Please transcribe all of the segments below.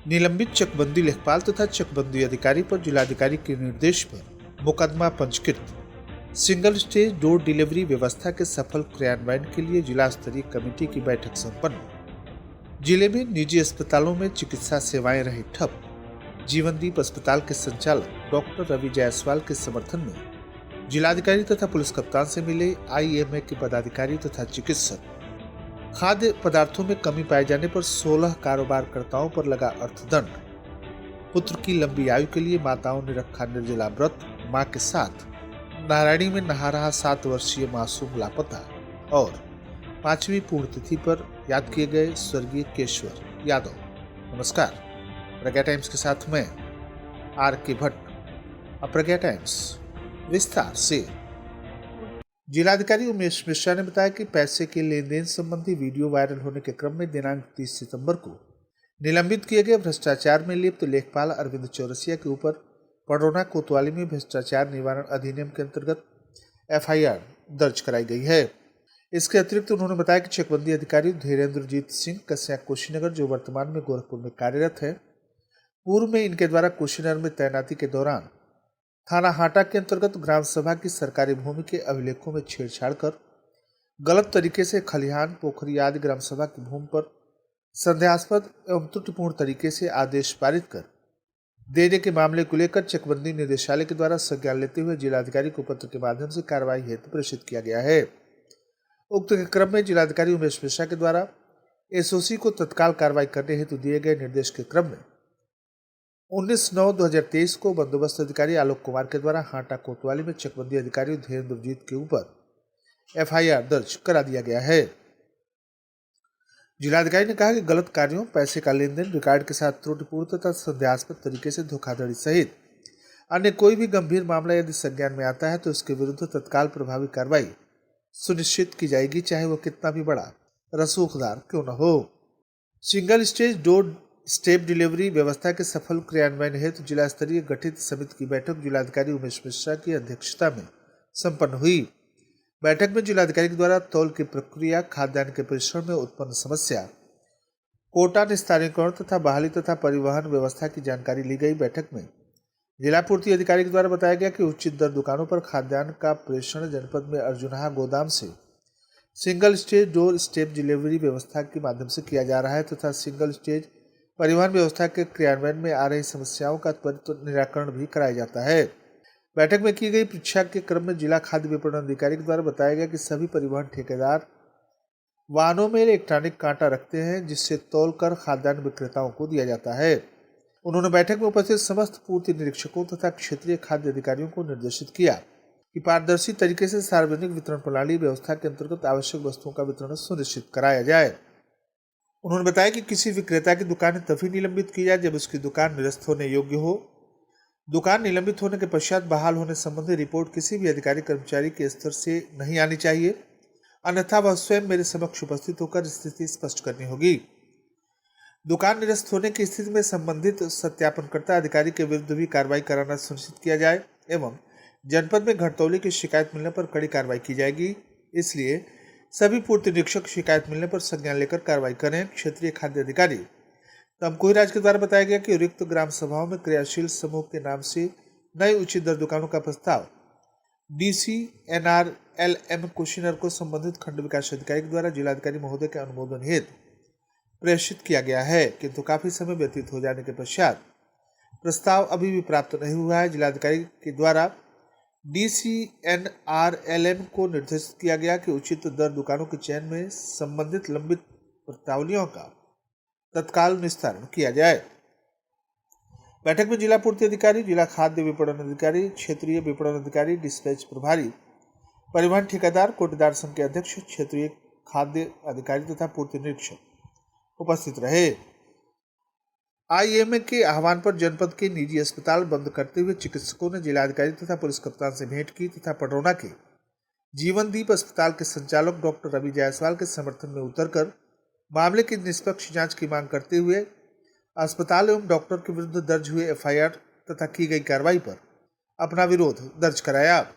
निलंबित चकबंदी लेखपाल तथा चकबंदी अधिकारी पर जिलाधिकारी के निर्देश पर मुकदमा पंजीकृत। सिंगल स्टेज डोर डिलीवरी व्यवस्था के सफल क्रियान्वयन के लिए जिला स्तरीय कमेटी की बैठक संपन्न। जिले में निजी अस्पतालों में चिकित्सा सेवाएं रही ठप। जीवनदीप अस्पताल के संचालक डॉक्टर रवि जायसवाल के समर्थन में जिलाधिकारी तथा पुलिस कप्तान से मिले आईएमए के पदाधिकारी तथा चिकित्सक। खाद्य पदार्थों में कमी पाए जाने पर 16 कारोबारकर्ताओं पर लगा अर्थदंड। पुत्र की लंबी आयु के लिए माताओं ने रखा निर्जला व्रत। मां के साथ नारायणी में नहा रहा 7 वर्षीय मासूम लापता। और 5वीं पुण्यतिथि पर याद किए गए स्वर्गीय केशवर यादव। नमस्कार, प्रज्ञा टाइम्स के साथ मैं आर.के. भट्ट। अब प्रज्ञा टाइम्स विस्तार से। जिलाधिकारी उमेश मिश्रा ने बताया कि पैसे के लेन देन संबंधी वीडियो वायरल होने के क्रम में दिनांक 30 सितंबर को निलंबित किए गए भ्रष्टाचार में लिप्त लेखपाल अरविंद चौरसिया के ऊपर पडरौना कोतवाली में भ्रष्टाचार निवारण अधिनियम के अंतर्गत एफआईआर दर्ज कराई गई है। इसके अतिरिक्त उन्होंने बताया कि चकबंदी अधिकारी धीरेन्द्रजीत सिंह कस्या कुशीनगर, जो वर्तमान में गोरखपुर में कार्यरत है, पूर्व में इनके द्वारा कुशीनगर में तैनाती के दौरान थाना हाटा के अंतर्गत ग्राम सभा की सरकारी भूमि के अभिलेखों में छेड़छाड़ कर गलत तरीके से खलिहान, पोखरी आदि ग्राम सभा की भूमि पर संदेहास्पद एवं त्रुटिपूर्ण तरीके से आदेश पारित कर देने के मामले को लेकर चकबंदी निदेशालय के द्वारा संज्ञान लेते हुए जिलाधिकारी को पत्र के माध्यम से कार्रवाई हेतु प्रेषित किया गया है। उक्त क्रम में जिलाधिकारी उमेश मिश्रा के द्वारा एसओसी को तत्काल कार्रवाई करने हेतु दिए गए निर्देश के क्रम में 19/9/2023 को बंदोबस्त अधिकारी आलोक कुमार के द्वारा हाटा कोतवाली में चकबंदी अधिकारी धीरेन्द्रजीत के ऊपर एफआईआर दर्ज करा दिया गया है। जिलाधिकारी ने कहा कि गलत कार्यों, पैसे का लेन देन, रिकॉर्ड के साथ त्रुटिपूर्ण तथा संदेहास्पद तरीके से धोखाधड़ी सहित अन्य कोई भी गंभीर मामला यदि संज्ञान में आता है तो उसके विरुद्ध तत्काल प्रभावी कार्रवाई सुनिश्चित की जाएगी, चाहे वह कितना भी बड़ा रसूखदार क्यों न हो। Single stage door step delivery व्यवस्था के सफल क्रियान्वयन हेतु जिला स्तरीय गठित समिति की बैठक जिलाधिकारी उमेश मिश्रा की अध्यक्षता में संपन्न हुई। बैठक में जिलाधिकारी के द्वारा तौल की प्रक्रिया, खाद्यान्न के परिश्रम में उत्पन्न समस्या, कोटा निस्तारीकरण तथा बहाली तथा परिवहन व्यवस्था की जानकारी ली गई। बैठक में जिला पूर्ति अधिकारी के द्वारा बताया गया कि उचित दर दुकानों पर खाद्यान्न का प्रेषण जनपद में अर्जुनहा गोदाम से single stage door step delivery व्यवस्था के माध्यम से किया जा रहा है तथा सिंगल स्टेज परिवहन व्यवस्था के क्रियान्वयन में आ रही समस्याओं का त्वरित निराकरण भी कराया जाता है। बैठक में की गई परीक्षा के क्रम में जिला खाद्य विपणन अधिकारी के द्वारा बताया गया कि सभी परिवहन ठेकेदार वाहनों में इलेक्ट्रॉनिक कांटा रखते हैं, जिससे तौलकर खाद्यान्न विक्रेताओं को दिया जाता है। उन्होंने बैठक में उपस्थित समस्त पूर्ति निरीक्षकों तथा क्षेत्रीय खाद्य अधिकारियों को निर्देशित किया कि पारदर्शी तरीके से सार्वजनिक वितरण प्रणाली व्यवस्था के अंतर्गत आवश्यक वस्तुओं का वितरण सुनिश्चित कराया जाए। उन्होंने बताया कि किसी विक्रेता की दुकान तभी निलंबित की जाए जब उसकी दुकान निरस्त होने योग्य हो। दुकान निलंबित होने के पश्चात बहाल होने संबंधी रिपोर्ट किसी भी अधिकारी कर्मचारी के स्तर से नहीं आनी चाहिए, अन्यथा वह स्वयं मेरे समक्ष उपस्थित होकर स्थिति स्पष्ट करनी होगी। दुकान निरस्त होने की स्थिति में संबंधित सत्यापनकर्ता अधिकारी के विरुद्ध भी कार्रवाई कराना सुनिश्चित किया जाए एवं जनपद में घटतौली की शिकायत मिलने पर कड़ी कार्रवाई की जाएगी। इसलिए सभी पूर्ति निरीक्षक शिकायत मिलने पर संज्ञान लेकर कार्रवाई करें। क्षेत्रीय खाद्य अधिकारी तमकुहीराज के द्वारा बताया गया कि रिक्त ग्राम सभाओं में क्रियाशील समूह के नाम से नई उचित दर दुकानों का प्रस्ताव DCNRLM कुशीनगर को संबंधित खंड विकास अधिकारी के द्वारा जिलाधिकारी महोदय के अनुमोदन हेतु प्रेषित किया गया है, किंतु काफी समय व्यतीत हो जाने के पश्चात प्रस्ताव अभी भी प्राप्त नहीं हुआ है। जिलाधिकारी के द्वारा DCNRLM को निर्देशित किया गया कि उचित दर दुकानों के चयन में संबंधित लंबित प्रस्तावलियों का तत्काल निस्तारण किया जाए। बैठक में जिला पूर्ति अधिकारी, जिला खाद्य विपणन अधिकारी, क्षेत्रीय विपणन अधिकारी, डिस्पैच प्रभारी, परिवहन ठेकेदार, कोटेदार संघ के अध्यक्ष, क्षेत्रीय खाद्य अधिकारी तथा पूर्ति निरीक्षक उपस्थित रहे। आईएमए के आह्वान पर जनपद के निजी अस्पताल बंद करते हुए चिकित्सकों ने जिलाधिकारी तथा पुलिस कप्तान से भेंट की तथा पडरौना के जीवनदीप अस्पताल के संचालक डॉक्टर रवि जायसवाल के समर्थन में उतरकर मामले की निष्पक्ष जांच की मांग करते हुए अस्पताल एवं डॉक्टर के विरुद्ध दर्ज हुए एफआईआर तथा की गई कार्रवाई पर अपना विरोध दर्ज कराया।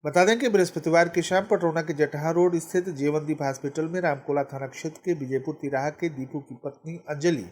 बता दें कि बृहस्पतिवार की शाम पटरौना के जटहा रोड स्थित जीवनदीप हॉस्पिटल में रामकोला थाना क्षेत्र के विजयपुर तिराहा के दीपू की पत्नी अंजलि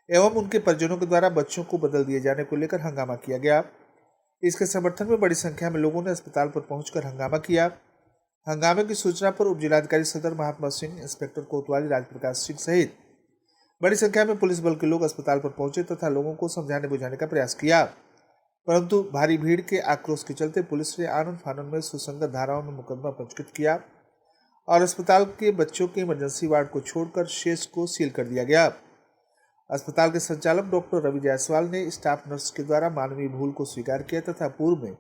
एवं उनके परिजनों के द्वारा बच्चों को बदल दिए जाने को लेकर हंगामा किया गया। इसके समर्थन में बड़ी संख्या में लोगों ने अस्पताल पर पहुंचकर हंगामा किया। हंगामे की सूचना पर उपजिलाधिकारी सदर महात्मा सिंह, इंस्पेक्टर कोतवाली राजप्रकाश सिंह सहित बड़ी संख्या में पुलिस बल के लोग अस्पताल पर पहुंचे तथा लोगों को समझाने बुझाने का प्रयास किया, परंतु भारी भीड़ के आक्रोश के चलते पुलिस ने आनन फानन में सुसंगत धाराओं में मुकदमा पंजीकृत किया और अस्पताल के बच्चों के इमरजेंसी वार्ड को छोड़कर शेष को सील कर दिया गया। अस्पताल के संचालक डॉक्टर रवि जायसवाल ने स्टाफ नर्स के द्वारा मानवीय भूल को स्वीकार किया तथा पूर्व में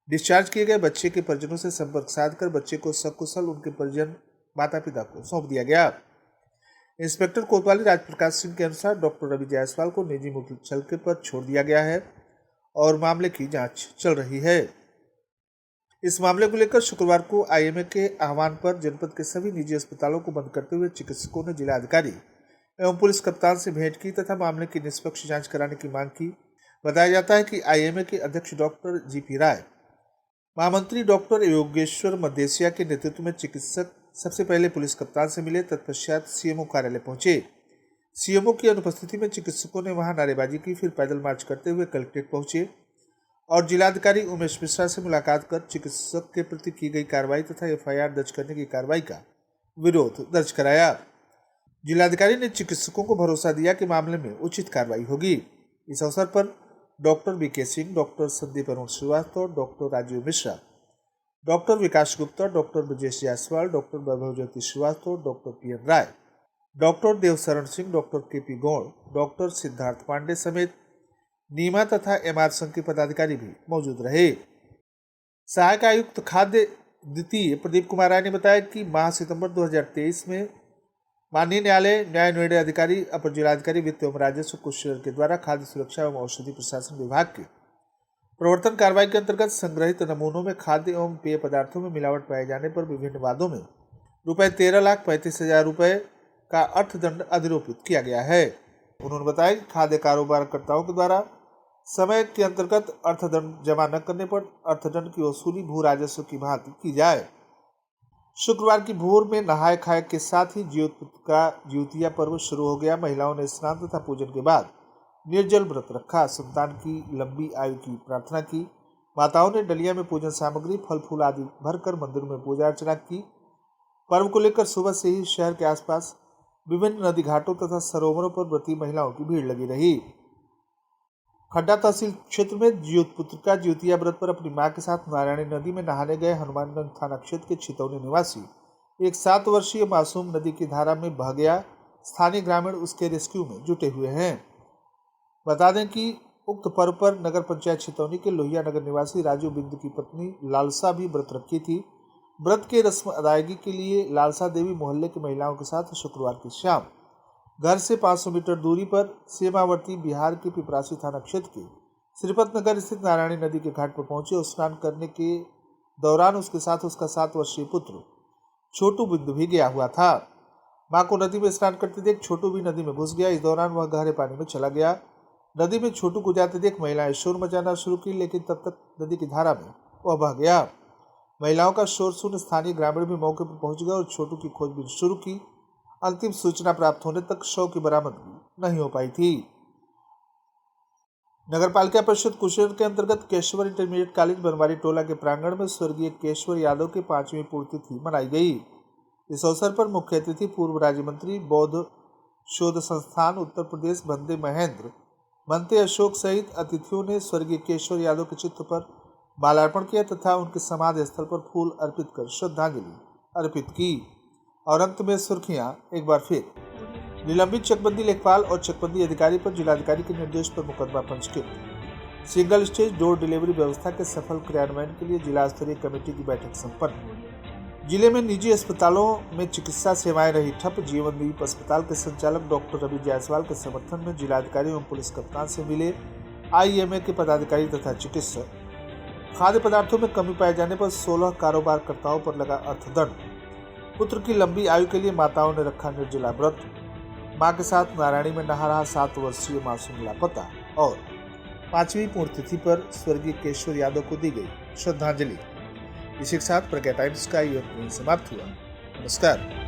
डिस्चार्ज किए गए बच्चे के परिजनों से संपर्क साधकर बच्चे को सकुशल उनके परिजन माता पिता को सौंप दिया गया। इंस्पेक्टर कोतवाली राजप्रकाश सिंह के अनुसार डॉक्टर रवि जायसवाल को निजी मुचलके पर छोड़ दिया गया है और मामले की जांच चल रही है। इस मामले को लेकर शुक्रवार को आईएमए के आह्वान पर जनपद के सभी निजी अस्पतालों को बंद करते हुए चिकित्सकों ने जिलाधिकारी एवं पुलिस कप्तान से भेंट की तथा मामले की निष्पक्ष जांच कराने की मांग की। बताया जाता है कि आईएमए के अध्यक्ष डॉक्टर जीपी राय, महामंत्री डॉक्टर योगेश्वर मदेसिया के नेतृत्व में चिकित्सक सबसे पहले पुलिस कप्तान से मिले, तत्पश्चात सीएमओ कार्यालय पहुंचे। सीएमओ की अनुपस्थिति में चिकित्सकों ने वहां नारेबाजी की, फिर पैदल मार्च करते हुए कलेक्ट्रेट पहुंचे और जिलाधिकारी उमेश मिश्रा से मुलाकात कर चिकित्सक के प्रति की गई कार्रवाई तथा एफआईआर दर्ज करने की कार्रवाई का विरोध दर्ज कराया। जिलाधिकारी ने चिकित्सकों को भरोसा दिया कि मामले में उचित कार्रवाई होगी। इस अवसर पर doctor BK Singh, doctor Sandeep Arun Srivastava, doctor Rajiv Mishra, doctor Vikas Gupta, doctor Brajesh Jaiswal, doctor Vaibhav Jyoti Srivastava, doctor PN Rai, doctor Devsharan Singh, doctor KP Gaur, doctor Siddharth Pandey समेत नीमा तथा एमआर संघ के पदाधिकारी भी मौजूद रहे। सहायक आयुक्त खाद्य द्वितीय प्रदीप कुमार राय ने बताया कि माह सितंबर 2023 में माननीय न्यायालय न्याय निर्णय अधिकारी अपर जिलाधिकारी वित्त एवं राजस्व कुशल के द्वारा खाद्य सुरक्षा एवं औषधि प्रशासन विभाग के प्रवर्तन कार्रवाई के अंतर्गत संग्रहित नमूनों में खाद्य एवं पेय पदार्थों में मिलावट पाए जाने पर विभिन्न वादों में रुपये 13,35,000 रुपये का अर्थदंड अधिरोपित किया गया है। उन्होंने बताया कि खाद्य कारोबारकर्ताओं के द्वारा समय के अंतर्गत अर्थदंड जमा न करने पर अर्थदंड की वसूली भू राजस्व की भांति की जाए। शुक्रवार की भोर में नहाय खाए के साथ ही ज्योतिपुत्र का ज्योतिया पर्व शुरू हो गया। महिलाओं ने स्नान तथा पूजन के बाद निर्जल व्रत रखा, संतान की लंबी आयु की प्रार्थना की। माताओं ने डलिया में पूजन सामग्री, फल फूल आदि भरकर मंदिर में पूजा अर्चना की। पर्व को लेकर सुबह से ही शहर के आसपास विभिन्न नदी घाटों तथा सरोवरों पर व्रती महिलाओं की भीड़ लगी रही। खड्डा तहसील क्षेत्र में ज्योतिपुत्र का ज्योतिया व्रत पर अपनी मां के साथ नारायणी नदी में नहाने गए हनुमानगंज थाना क्षेत्र के छितौनी निवासी एक 7 वर्षीय मासूम नदी की धारा में बह गया। स्थानीय ग्रामीण उसके रेस्क्यू में जुटे हुए हैं। बता दें कि उक्त पर्व पर नगर पंचायत छितौनी के लोहिया नगर निवासी राजू बिंदु की पत्नी लालसा भी व्रत रखी थी। व्रत के रस्म अदायगी के लिए लालसा देवी मोहल्ले की महिलाओं के साथ शुक्रवार की शाम घर से 500 मीटर दूरी पर सीमावर्ती बिहार के पिपरासी थाना क्षेत्र के श्रीपत नगर स्थित नारायणी नदी के घाट पर पहुंचे और स्नान करने के दौरान उसके साथ उसका 7 वर्षीय पुत्र छोटू बिंदु भी गया हुआ था। मां को नदी में स्नान करते देख छोटू भी नदी में घुस गया। इस दौरान वह गहरे पानी में चला गया। नदी में छोटू को जाते देख महिलाएं शोर मचाना शुरू की, लेकिन तब तक नदी की धारा में वह बह गया। महिलाओं का शोर सुन स्थानीय ग्रामीण भी मौके पर पहुंच गए और छोटू की खोजबीन शुरू की। अंतिम सूचना प्राप्त होने तक शव की बरामदगी नहीं हो पाई थी। नगर पालिका परिषद कुशेर के अंतर्गत केशवर इंटरमीडिएट कॉलेज बनवारी टोला के प्रांगण में स्वर्गीय केशवर यादव की 5वीं पुण्यतिथि मनाई गई। इस अवसर पर मुख्य अतिथि पूर्व राज्य मंत्री बौद्ध शोध संस्थान उत्तर प्रदेश बंदे महेंद्र मनते अशोक सहित अतिथियों ने स्वर्गीय केशवर यादव के चित्र पर माल्यार्पण किया तथा उनके समाधि स्थल पर फूल अर्पित कर श्रद्धांजलि अर्पित की। और अंत में सुर्खियां एक बार फिर। निलंबित चकबंदी लेखपाल और चकबंदी अधिकारी पर जिलाधिकारी के निर्देश पर मुकदमा पंजीकृत। सिंगल स्टेज डोर डिलीवरी व्यवस्था के सफल क्रियान्वयन के लिए जिला स्तरीय कमेटी की बैठक संपन्न। जिले में निजी अस्पतालों में चिकित्सा सेवाएं रही ठप। जीवनदीप अस्पताल के संचालक डॉक्टर रवि जायसवाल के समर्थन में जिलाधिकारी एवं पुलिस कप्तान से मिले आईएमए के पदाधिकारी तथा चिकित्सक। खाद्य पदार्थों में कमी पाए जाने पर 16 कारोबारकर्ताओं पर लगा अर्थदंड। पुत्र की लंबी आयु के लिए माताओं ने रखा निर्जला व्रत। मां के साथ नारायणी में नहा रहा 7 वर्षीय मासूम लापता। और 5वीं पुण्यतिथि पर स्वर्गीय केशवर यादव को दी गई श्रद्धांजलि। इसी के साथ प्रज्ञा टाइम्स का ये समाप्त हुआ। नमस्कार।